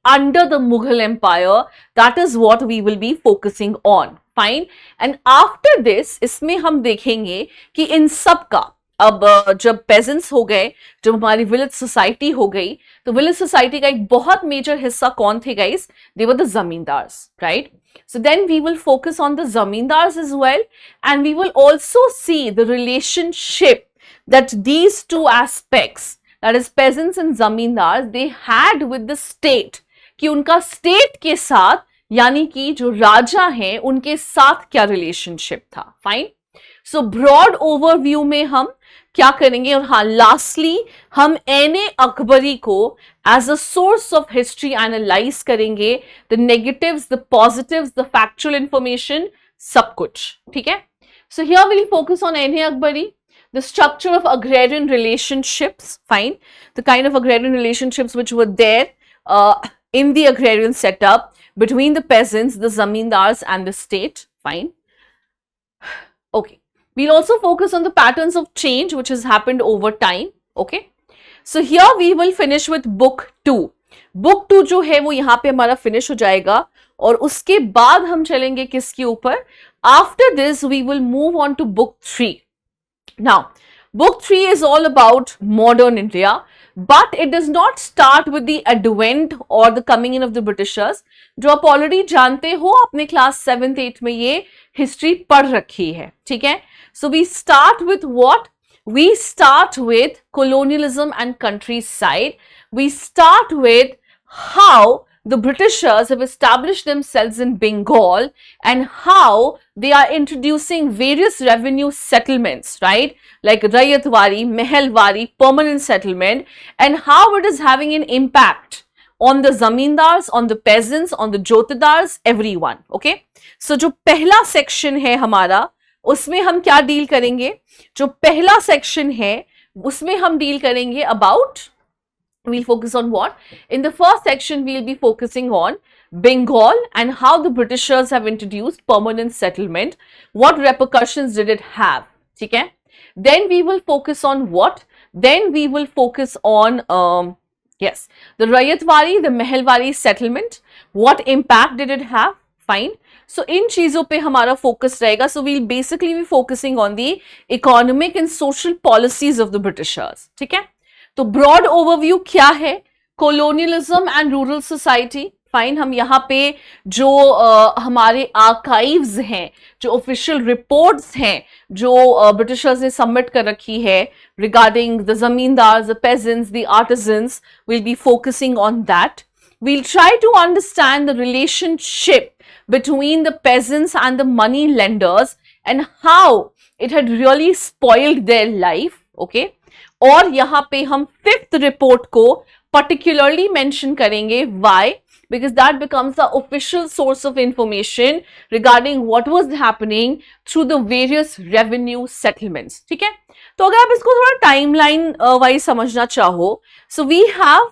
under the Mughal Empire, that is what we will be focusing on. Fine. And after this, इसमें हम देखेंगे कि इन सब का, अब जब पेजेंट्स हो गए, जब हमारी विलेज सोसाइटी हो गई, तो विलेज सोसाइटी का एक बहुत मेजर हिस्सा कौन थे guys? They were the zamindars, right? So then we will focus on the zamindars as well, and we will also see the relationship that these two aspects, that is peasants and zamindars, they had with the state, कि उनका state के साथ, यानी कि जो राजा हैं उनके साथ क्या रिलेशनशिप था. फाइन. सो ब्रॉड ओवरव्यू में हम क्या करेंगे, और हाँ लास्टली हम एन.ए. अकबरी को as a source of history analyse करेंगे, the negatives, the positives, the factual information, सब कुछ. ठीक है. So here will focus on Ain i. Akbari, the structure of agrarian relationships, fine, the kind of agrarian relationships which were there in the agrarian setup between the peasants, the zamindars and the state, fine. Okay. We'll also focus on the patterns of change which has happened over time, okay. So here we will finish with book 2. Book 2 जो है वो यहाँ पे हमारा finish हो जाएगा, और उसके बाद हम चलेंगे किसके ऊपर? After this we will move on to book 3. Now, book 3 is all about modern India, but it does not start with the advent or the coming in of the Britishers, जो आप already जानते हो, अपने class 7th 8th में ये history पढ़ रखी है. ठीक है. So we start with what? We start with colonialism and countryside. We start with how the Britishers have established themselves in Bengal and how they are introducing various revenue settlements, right? Like Rayatwari, Mehelwari, permanent settlement, and how it is having an impact on the zamindars, on the peasants, on the jotadars, everyone, okay? So जो पहला section है हमारा, उसमें हम क्या deal करेंगे? जो पहला section है उसमें हम डील करेंगे about, we'll focus on what? In the first section, we'll be focusing on Bengal and how the Britishers have introduced permanent settlement. What repercussions did it have? ठीक है? Then we will focus on what? Then we will focus on, yes, the Rayatwari, the Mehelwari settlement. What impact did it have? Fine. So इन चीजों पे हमारा focus रहेगा. So we'll basically be focusing on the economic and social policies of the Britishers. ठीक है? तो broad overview क्या है? Colonialism and rural society. Fine. हम यहाँ पे जो हमारे आर्काइव्स हैं, जो ऑफिशियल रिपोर्ट्स हैं, जो ब्रिटिशर्स ने सबमिट कर रखी है regarding the zamindars, the pageants, the artisans, will be focusing on that. We'll try to understand the relationship between the peasants and the money lenders and how it had really spoiled their life, okay? और यहाँ पे हम 5th report को particularly mention करेंगे. Why? Because that becomes the official source of information regarding what was happening through the various revenue settlements. ठीक है. तो अगर आप इसको थोड़ा टाइमलाइन वाइज समझना चाहो, so we have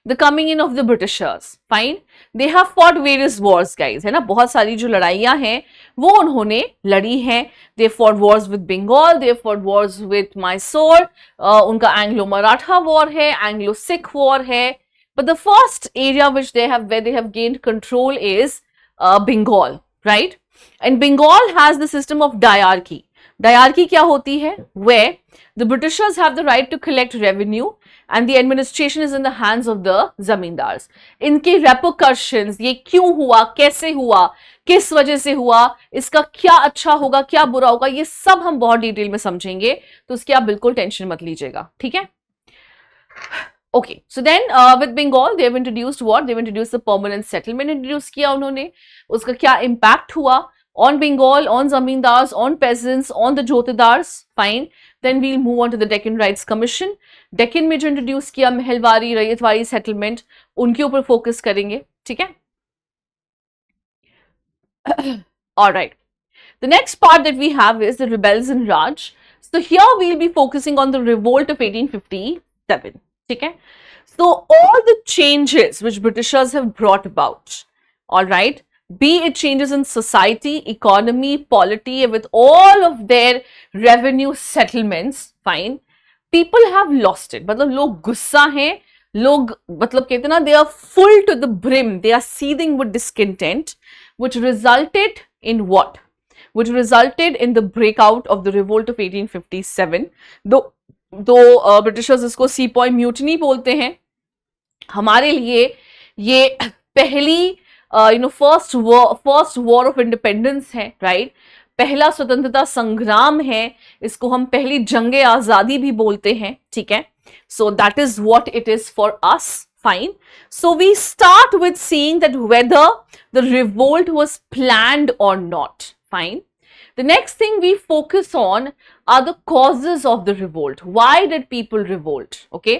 the coming in of the Britishers. Fine. They have fought various wars, guys. है ना, बहुत सारी जो लड़ाइयाँ हैं वो उन्होंने लड़ी हैं. They fought wars with Bengal. They fought wars with Mysore. उनका Anglo-Maratha war है, Anglo-Sikh war है. But the first area which they have, where they have gained control is Bengal, right? And Bengal has the system of diarchy. Diarchy क्या होती है? Where the Britishers have the right to collect revenue and the administration is in the hands of the zamindars. इनके repercussions, ये क्यों हुआ, कैसे हुआ, किस वजह से हुआ, इसका क्या अच्छा होगा, क्या बुरा होगा, ये सब हम बहुत डिटेल में समझेंगे. तो उसकी आप बिल्कुल टेंशन मत लीजिएगा. ठीक है. Okay, so then with Bengal they have introduced what? They have introduced the permanent settlement. Introduce किया उन्होंने, उसका क्या impact हुआ, on Bengal, on zamindars, on peasants, on the jotedars, fine. Then we'll move on to the Deccan Rights Commission. Deccan में जो introduce किया Mahalwari ryotwari settlement, उनके ऊपर focus करेंगे, ठीक है? All right. The next part that we have is the rebels in Raj. So here we'll be focusing on the revolt of 1857. Okay? So all the changes which Britishers have brought about, all right, be it changes in society, economy, polity, with all of their revenue settlements, fine, people have lost it. मतलब लोग गुस्सा हैं, लोग मतलब कहते ना, they are full to the brim, they are seething with discontent, which resulted in what? Which resulted in the breakout of the revolt of 1857. Though Britishers इसको Sepoy mutiny बोलते हैं, हमारे लिए ये पहली फर्स्ट वॉर ऑफ इंडिपेंडेंस है, right? पहला स्वतंत्रता संग्राम है, इसको हम पहली जंगे आजादी भी बोलते हैं, ठीक है? So that is what it is for us, fine. So we start with seeing that whether the revolt was planned or not, fine. The next thing we focus on are the causes of the revolt. Why did people revolt? Okay.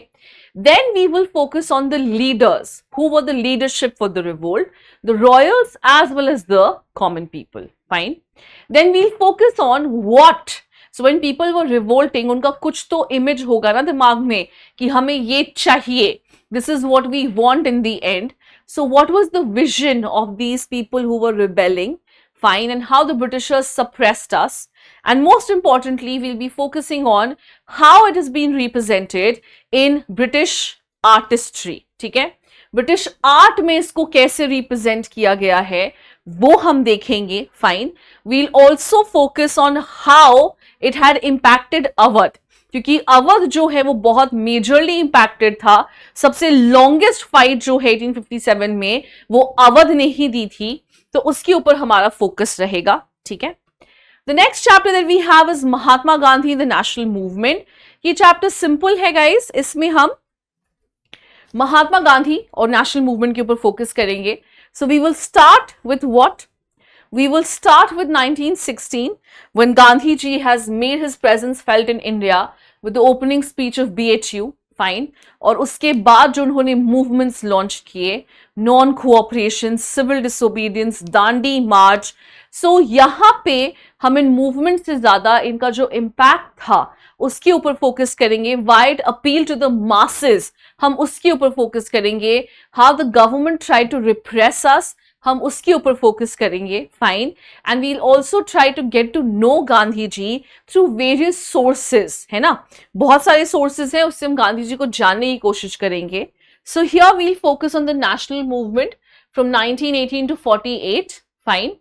Then we will focus on the leaders. Who were the leadership for the revolt? The royals as well as the common people. Fine. Then we'll focus on what. So when people were revolting, उनका कुछ तो image होगा ना दिमाग में कि हमें ये चाहिए. This is what we want in the end. So what was the vision of these people who were rebelling? Fine. And how the Britishers suppressed us. And most importantly, we'll be focusing on how it has been represented in British artistry. ठीक है? British art में इसको कैसे represent किया गया है, वो हम देखेंगे. Fine. We'll also focus on how it had impacted Awadh. क्योंकि अवध जो है वो बहुत मेजरली इंपैक्टेड था. सबसे लॉन्गेस्ट फाइट जो है 1857 में वो अवध ने ही दी थी, तो उसके ऊपर हमारा फोकस रहेगा, ठीक है? The next chapter that we have is Mahatma Gandhi the national movement. ये चैप्टर सिंपल है गाइस, इसमें हम महात्मा गांधी और नेशनल मूवमेंट के ऊपर फोकस करेंगे. So we will start with what? We will start with 1916 when Gandhi ji has made his presence felt in India with the opening speech of BHU, fine. और उसके बाद जो उन्होंने movements launch किए, non cooperation, civil disobedience, Dandi मार्च. So यहाँ पे हम इन movement से ज़्यादा इनका जो impact था उसके ऊपर फोकस करेंगे. Wide appeal to the masses, हम उसके ऊपर फोकस करेंगे. How the government tried to repress us, हम उसके ऊपर फोकस करेंगे, fine. And we'll also try to get to know Gandhi ji through various sources, है ना? बहुत सारे सोर्सेज हैं, उससे हम गांधी जी को जानने की कोशिश करेंगे. So here we'll focus on the national movement from 1918 to 48, fine.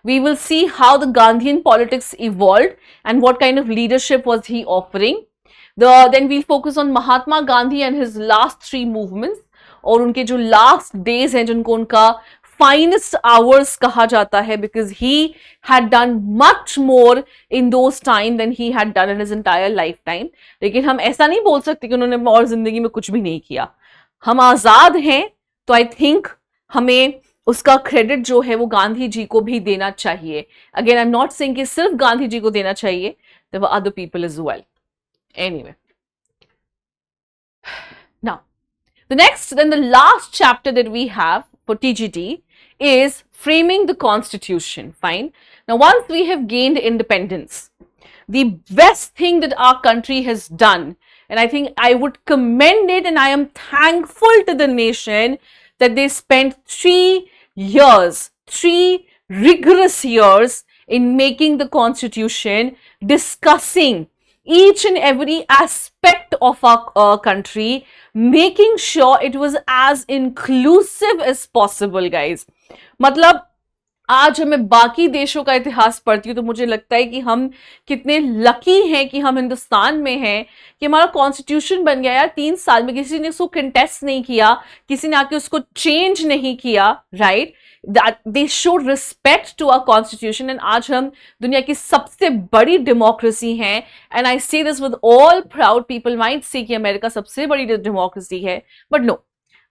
We will see how the Gandhian politics evolved and what kind of leadership was he offering. Then we'll focus on Mahatma Gandhi and his last 3 movements और उनके जो last days हैं जिनको उनका finest hours कहा जाता है, because he had done much more in those time than he had done in his entire lifetime. लेकिन हम ऐसा नहीं बोल सकते कि उन्होंने और जिंदगी में कुछ भी नहीं किया. हम आजाद हैं तो आई थिंक हमें उसका क्रेडिट जो है वो गांधी जी को भी देना चाहिए. Again I am not saying कि सिर्फ गांधी जी को देना चाहिए, there were other people as well. Anyway, now the next then the last chapter that we have for TGT is framing the constitution, fine. Now once we have gained independence, the best thing that our country has done, and I think I would commend it and I am thankful to the nation that they spent 3 years, 3 rigorous years in making the constitution, discussing each and every aspect of our country, making sure it was as inclusive as possible, guys. मतलब आज मैं बाकी देशों का इतिहास पढ़ती हूँ तो मुझे लगता है कि हम कितने लकी हैं कि हम हिंदुस्तान में हैं, कि हमारा कॉन्स्टिट्यूशन बन गया यार 3 साल में. किसी ने उसको कंटेस्ट नहीं किया, किसी ने आके उसको चेंज नहीं किया, right? That they showed respect to our constitution. And आज हम दुनिया की सबसे बड़ी डेमोक्रेसी हैं. And I say this with all proud. People might say कि अमेरिका सबसे बड़ी डेमोक्रेसी है, but no,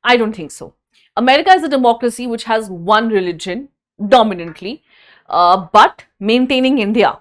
I don't think so. America is a democracy which has one religion dominantly. but maintaining India,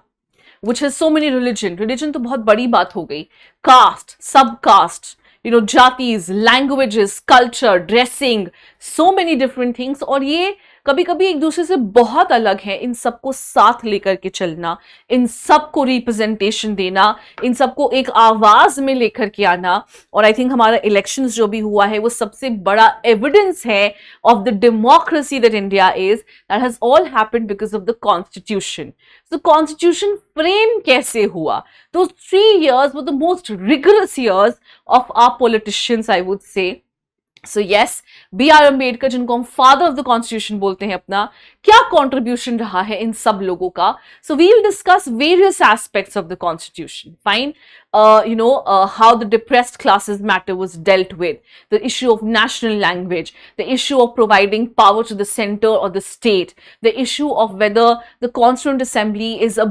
which has so many religion तो बहुत बड़ी बात हो गई, caste, subcaste, jatis, languages, culture, dressing, so many different things, और ये कभी कभी एक दूसरे से बहुत अलग है। इन सबको साथ लेकर के चलना, इन सबको रिप्रेजेंटेशन देना, इन सबको एक आवाज में लेकर के आना, और आई थिंक हमारा इलेक्शंस जो भी हुआ है वो सबसे बड़ा एविडेंस है of the democracy that India is, that has all happened because of the constitution. तो कॉन्स्टिट्यूशन फ्रेम कैसे हुआ? Those 3 years were the most rigorous years of our politicians, I would say. So yes, B.R. Ambedkar, जिनको हम father of the constitution बोलते हैं अपना, क्या contribution रहा है इन सब लोगों का? So we will discuss various aspects of the constitution. Fine. How the depressed classes matter was dealt with, the issue of national language, the issue of providing power to the center or the state, the issue of whether the Constituent Assembly is a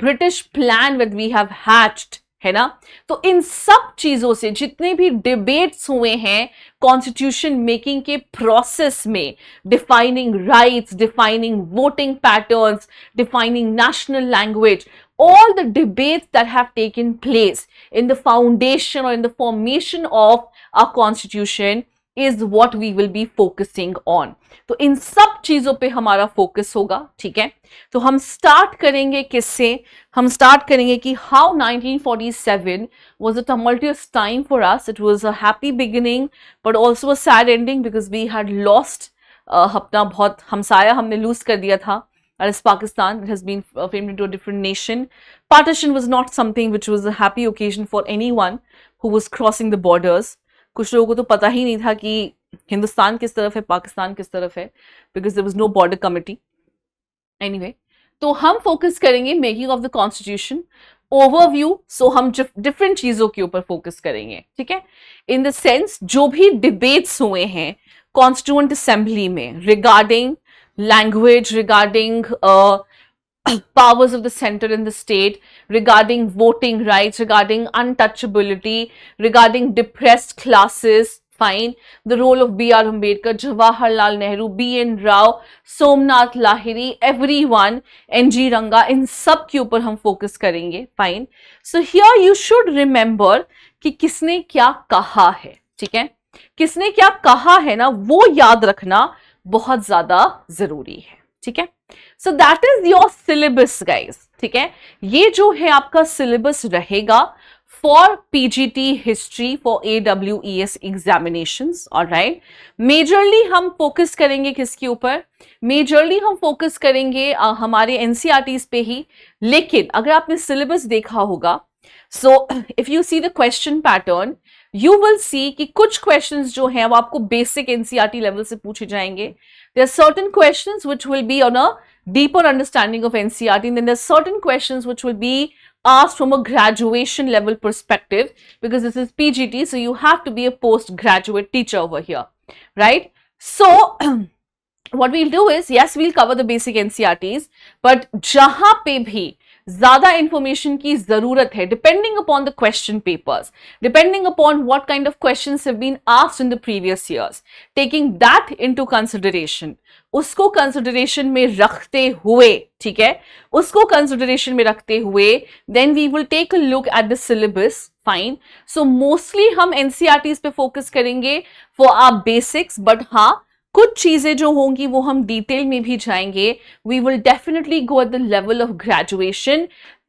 British plan that we have hatched, है ना? तो इन सब चीजों से जितने भी debates हुए हैं कॉन्स्टिट्यूशन मेकिंग के प्रोसेस में, defining rights, defining voting patterns, defining national language, all the debates that have taken place in the foundation or in the formation of our constitution is what we will be focusing on. तो इन सब चीजों पे हमारा focus होगा, ठीक है? तो हम स्टार्ट करेंगे किससे? हम स्टार्ट करेंगे कि how 1947 was a tumultuous time for us. It was a happy beginning but also a sad ending because we had lost अपना बहुत हमसाया हमने लूज कर दिया था. That is Pakistan. It has been framed into a different nation. Partition was not something which was a happy occasion for anyone who was crossing the borders. कुछ लोगों को तो पता ही नहीं था कि हिंदुस्तान किस तरफ है, पाकिस्तान किस तरफ है, because there was no border committee. Anyway, तो हम फोकस करेंगे making of the constitution overview. So हम डिफरेंट चीजों के ऊपर फोकस करेंगे, ठीक है? इन द सेंस जो भी डिबेट्स हुए हैं कॉन्स्टिट्यूएंट असेंबली में regarding language, regarding powers of the center in the state, regarding voting rights, regarding untouchability, regarding depressed classes, fine, the role of B.R. Ambedkar, Jawaharlal Nehru, B.N. Rao, Somnath Lahiri, everyone, N.G. Ranga, इन सब के ऊपर हम focus करेंगे, fine. So here you should remember कि किसने क्या कहा है, ठीक है? किसने क्या कहा है ना, वो याद रखना बहुत ज्यादा जरूरी है, ठीक है? So that is your syllabus guys, ठीक है? ये जो है आपका सिलेबस रहेगा for PGT history for AWES examinations, alright? Majorly हम फोकस करेंगे किसके ऊपर? मेजरली हम फोकस करेंगे हमारे एनसीईआरटीज पे ही. लेकिन अगर आपने सिलेबस देखा होगा, so if you see the question pattern, you will see कि कुछ questions जो हैं वो आपको basic NCERT level से पूछे जाएंगे. There are certain questions which will be on a deeper understanding of NCERT, and then there are certain questions which will be asked from a graduation level perspective because this is PGT, so you have to be a postgraduate teacher over here, right? So what we'll do is, yes, we'll cover the basic NCERTs, but जहां पे भी ज्यादा information की जरूरत है, depending upon the question papers, depending upon what kind of questions have been asked in the previous years, taking that into consideration, उसको consideration में रखते हुए, ठीक है, उसको कंसिडरेशन में रखते हुए then we will take a look at the syllabus, fine. So mostly हम एनसीईआरटीज पे फोकस करेंगे फॉर आवर बेसिक्स, बट हाँ कुछ चीजें जो होंगी वो हम डिटेल में भी जाएंगे. We will definitely go at the level of graduation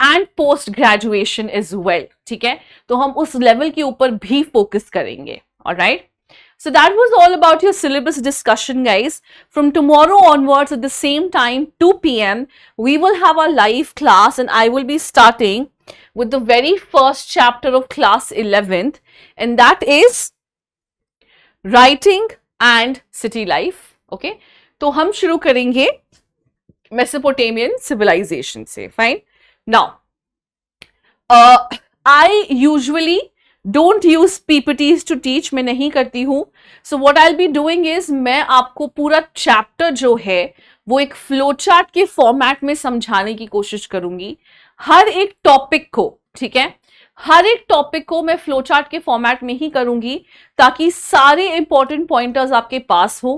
and post graduation as well, ठीक है? तो हम उस लेवल के ऊपर भी फोकस करेंगे, alright? So that was all about your syllabus discussion, guys. From tomorrow onwards at the same time, 2 p.m, we will have our live class and I will be starting with the very first chapter of class 11th, and that is writing and city life. Okay, तो हम शुरू करेंगे Mesopotamian civilization से. Fine. Now, I usually don't use PPTs to teach. मैं नहीं करती हूँ. So what I'll be doing is मैं आपको पूरा चैप्टर जो है वो एक फ्लो चार्ट के फॉर्मेट में समझाने की कोशिश करूंगी. हर एक टॉपिक को, ठीक है, हर एक टॉपिक को मैं फ्लो चार्ट के फॉर्मेट में ही करूंगी ताकि सारे इंपॉर्टेंट पॉइंटर्स आपके पास हो,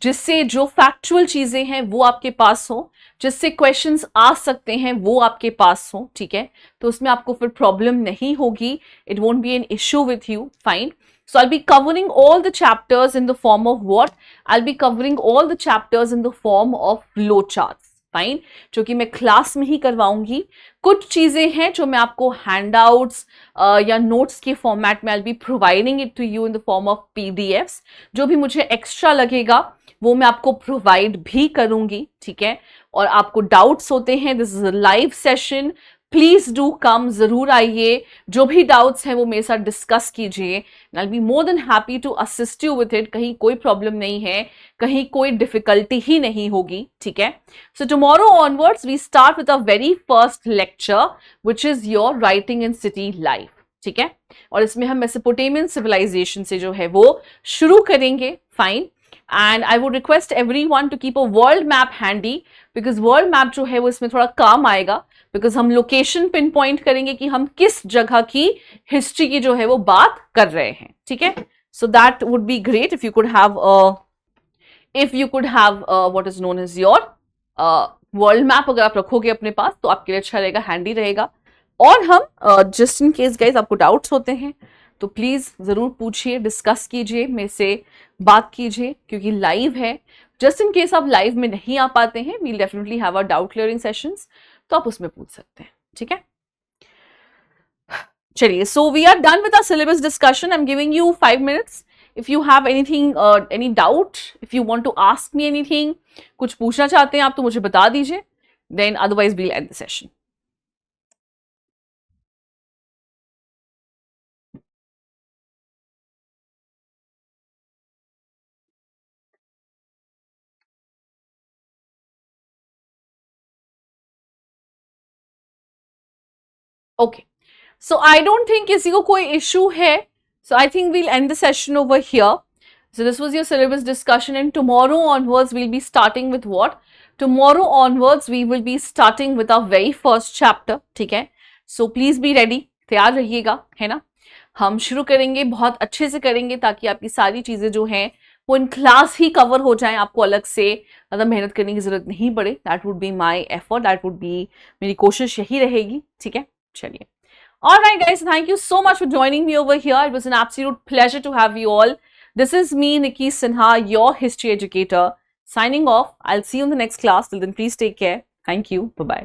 जिससे जो फैक्चुअल चीजें हैं वो आपके पास हो, जिससे क्वेश्चंस आ सकते हैं वो आपके पास हो, ठीक है, तो उसमें आपको फिर प्रॉब्लम नहीं होगी, it won't be an issue with you, fine. So I'll be covering all the chapters in the form of what? I'll be covering all the chapters in the form of flow charts. Fine, जो कि मैं class में ही करवाऊंगी. कुछ चीजें हैं जो मैं आपको हैंडआउट्स या नोट्स के फॉर्मेट में I be providing it to you in the form of PDFs. जो भी मुझे एक्स्ट्रा लगेगा वो मैं आपको प्रोवाइड भी करूंगी, ठीक है. और आपको डाउट्स होते हैं, this is a live session, please do come, जरूर आइए. जो भी डाउट्स हैं वो मेरे साथ डिस्कस कीजिए. I will be more than happy to assist you with it. कहीं कोई प्रॉब्लम नहीं है, कहीं कोई डिफिकल्टी ही नहीं होगी, ठीक है. So tomorrow onwards we start with a very first lecture which is your writing in city life, ठीक है. और इसमें हम मेसोपोटामियन सिविलाइजेशन से जो है वो शुरू करेंगे, fine. And I would request everyone to keep a world map handy, because world map जो है वो इसमें थोड़ा काम आएगा, बिकॉज हम लोकेशन पिन पॉइंट करेंगे कि हम किस जगह की हिस्ट्री की जो है वो बात कर रहे हैं, ठीक है. So that would be great if you could have what is known as your world map. अगर आप रखोगे अपने पास तो आपके लिए अच्छा रहेगा, हैंडी रहेगा. और हम जस्ट इन केस गाइज आपको डाउट्स होते हैं तो प्लीज जरूर पूछिए, डिस्कस कीजिए, मेरे से बात कीजिए, क्योंकि लाइव है. जस्ट इन केस आप लाइव में नहीं आ पाते हैं, we'll definitely have a doubt clearing sessions, तो आप उसमें पूछ सकते हैं, ठीक है. चलिए, so we are done with our syllabus discussion. I am giving you 5 minutes. If you have anything, any doubt, if you want to ask me anything, कुछ पूछना चाहते हैं आप तो मुझे बता दीजिए, then otherwise we'll and the session. Okay, so I don't think किसी को कोई इशू है. So I think we'll end the session over here. So this was your syllabus discussion, and tomorrow onwards we'll be starting with what? Tomorrow onwards we will be starting with our very first chapter, ठीक है. So please be ready, तैयार रहिएगा, है ना. हम शुरू करेंगे, बहुत अच्छे से करेंगे, ताकि आपकी सारी चीजें जो हैं वो इन क्लास ही कवर हो जाएं, आपको अलग से ज़्यादा मेहनत करने की जरूरत नहीं पड़े. That would be my effort, that would B, मेरी कोशिश यही रहेगी, ठीक है. चलिए. All right, guys, thank you so much for joining me over here. It was an absolute pleasure to have you all. This is me, Nikki Sinha, your history educator, signing off. I'll see you in the next class. Till then, please take care. Thank you. Bye-bye.